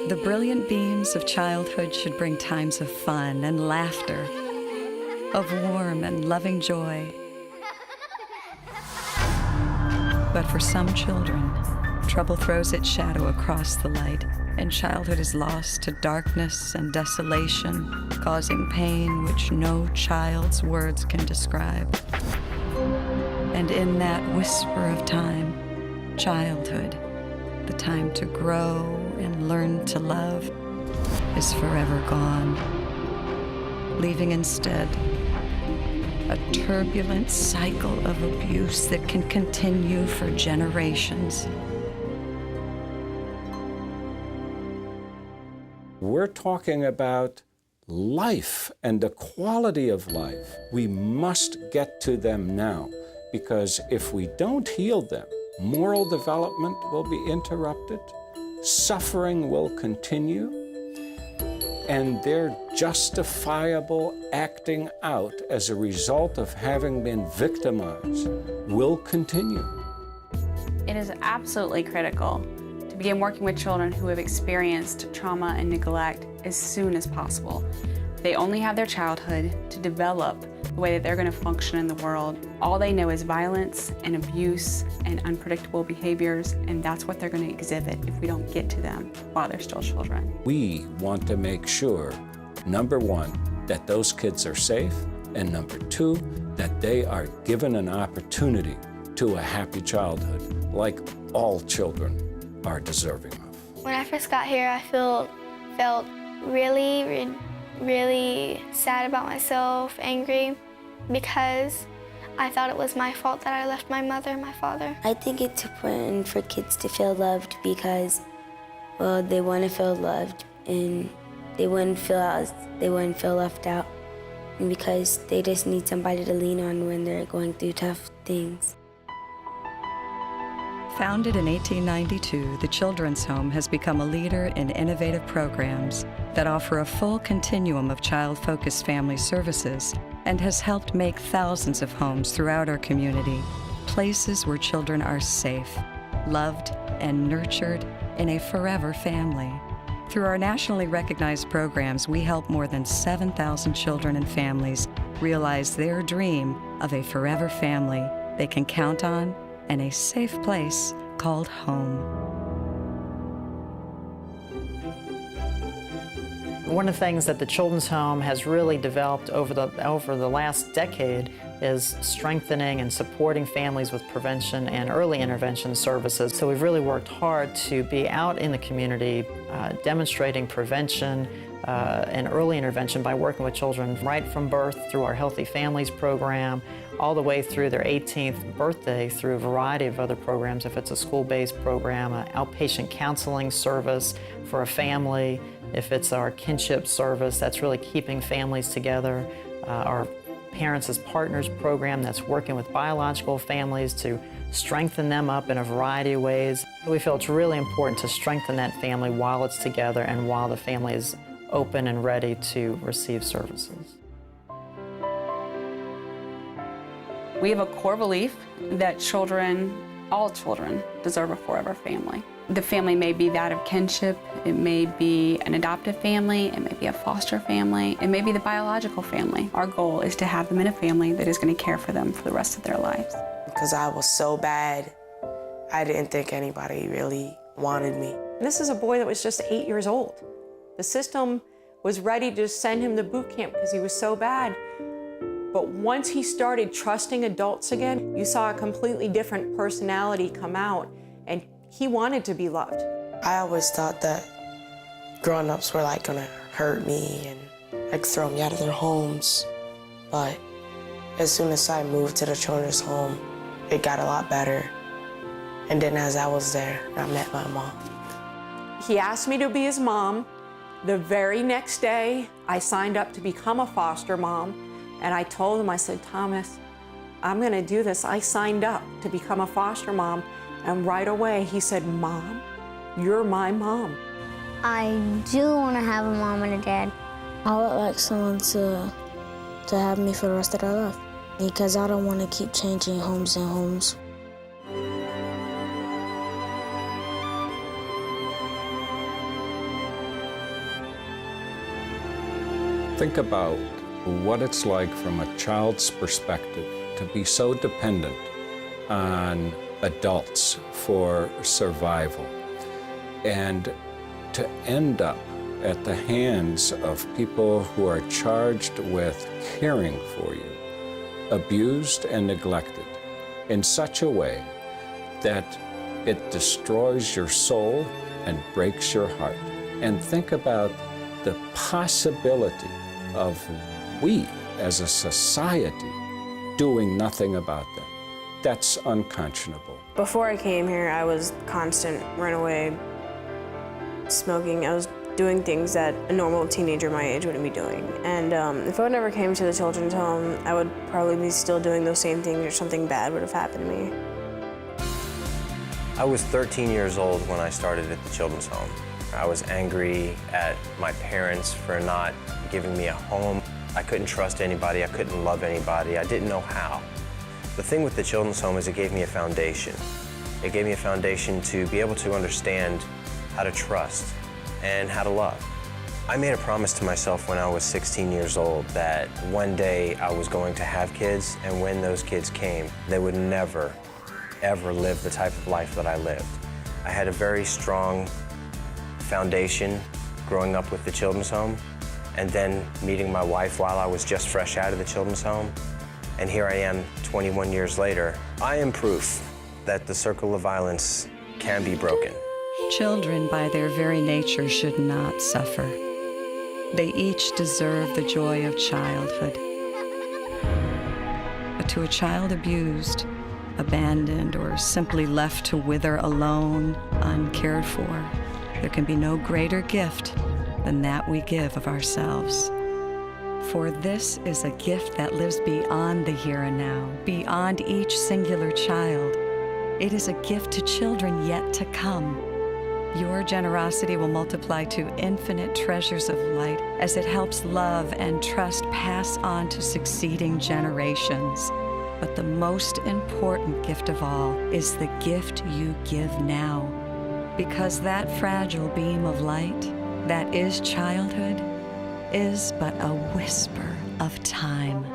The brilliant beams of childhood should bring times of fun and laughter, of warm and loving joy. But for some children, trouble throws its shadow across the light, and childhood is lost to darkness and desolation, causing pain which no child's words can describe. And in that whisper of time, childhood, the time to grow and learn to love, is forever gone, leaving instead a turbulent cycle of abuse that can continue for generations. We're talking about life and the quality of life. We must get to them now, because if we don't heal them, moral development will be interrupted, suffering will continue, and their justifiable acting out as a result of having been victimized will continue. It is absolutely critical to begin working with children who have experienced trauma and neglect as soon as possible. They only have their childhood to develop the way that they're going to function in the world. All they know is violence and abuse and unpredictable behaviors, and that's what they're going to exhibit if we don't get to them while they're still children. We want to make sure, number one, that those kids are safe, and number two, that they are given an opportunity to a happy childhood, like all children are deserving of. When I first got here, I felt really sad about myself, angry, because I thought it was my fault that I left my mother and my father. I think it's important for kids to feel loved because, well, they want to feel loved and they wouldn't feel left out, and because they just need somebody to lean on when they're going through tough things. Founded in 1892, the Children's Home has become a leader in innovative programs that offer a full continuum of child-focused family services and has helped make thousands of homes throughout our community places where children are safe, loved, and nurtured in a forever family. Through our nationally recognized programs, we help more than 7,000 children and families realize their dream of a forever family they can count on and a safe place called home. One of the things that the Children's Home has really developed over the last decade is strengthening and supporting families with prevention and early intervention services. So we've really worked hard to be out in the community demonstrating prevention and early intervention by working with children right from birth through our Healthy Families program, all the way through their 18th birthday through a variety of other programs. If it's a school-based program, an outpatient counseling service for a family, if it's our kinship service, that's really keeping families together, our Parents as Partners program that's working with biological families to strengthen them up in a variety of ways. We feel it's really important to strengthen that family while it's together and while the family is open and ready to receive services. We have a core belief that all children deserve a forever family. The family may be that of kinship, it may be an adoptive family, it may be a foster family, it may be the biological family. Our goal is to have them in a family that is going to care for them for the rest of their lives. Because I was so bad, I didn't think anybody really wanted me. This is a boy that was just 8 years old. The system was ready to send him to boot camp because he was so bad. But once he started trusting adults again, you saw a completely different personality come out, and he wanted to be loved. I always thought that grown-ups were like gonna hurt me and like throw me out of their homes. But as soon as I moved to the children's home, it got a lot better. And then as I was there, I met my mom. He asked me to be his mom. The very next day, I signed up to become a foster mom. And I told him, I said, Thomas, I'm gonna do this. I signed up to become a foster mom. And right away, he said, Mom, you're my mom. I do want to have a mom and a dad. I would like someone to have me for the rest of their life, because I don't want to keep changing homes and homes. Think about what it's like from a child's perspective to be so dependent on adults for survival and to end up at the hands of people who are charged with caring for you, abused and neglected in such a way that it destroys your soul and breaks your heart. And think about the possibility of we as a society doing nothing about that. That's unconscionable. Before I came here, I was constant runaway, smoking. I was doing things that a normal teenager my age wouldn't be doing. And if I never came to the children's home, I would probably be still doing those same things, or something bad would have happened to me. I was 13 years old when I started at the children's home. I was angry at my parents for not giving me a home. I couldn't trust anybody, I couldn't love anybody, I didn't know how. The thing with the children's home is it gave me a foundation. It gave me a foundation to be able to understand how to trust and how to love. I made a promise to myself when I was 16 years old that one day I was going to have kids, and when those kids came, they would never, ever live the type of life that I lived. I had a very strong foundation growing up with the children's home, and then meeting my wife while I was just fresh out of the children's home. And here I am 21 years later. I am proof that the circle of violence can be broken. Children, by their very nature, should not suffer. They each deserve the joy of childhood. But to a child abused, abandoned, or simply left to wither alone, uncared for, there can be no greater gift than that we give of ourselves. For this is a gift that lives beyond the here and now, beyond each singular child. It is a gift to children yet to come. Your generosity will multiply to infinite treasures of light as it helps love and trust pass on to succeeding generations. But the most important gift of all is the gift you give now. Because that fragile beam of light, that is childhood, is but a whisper of time.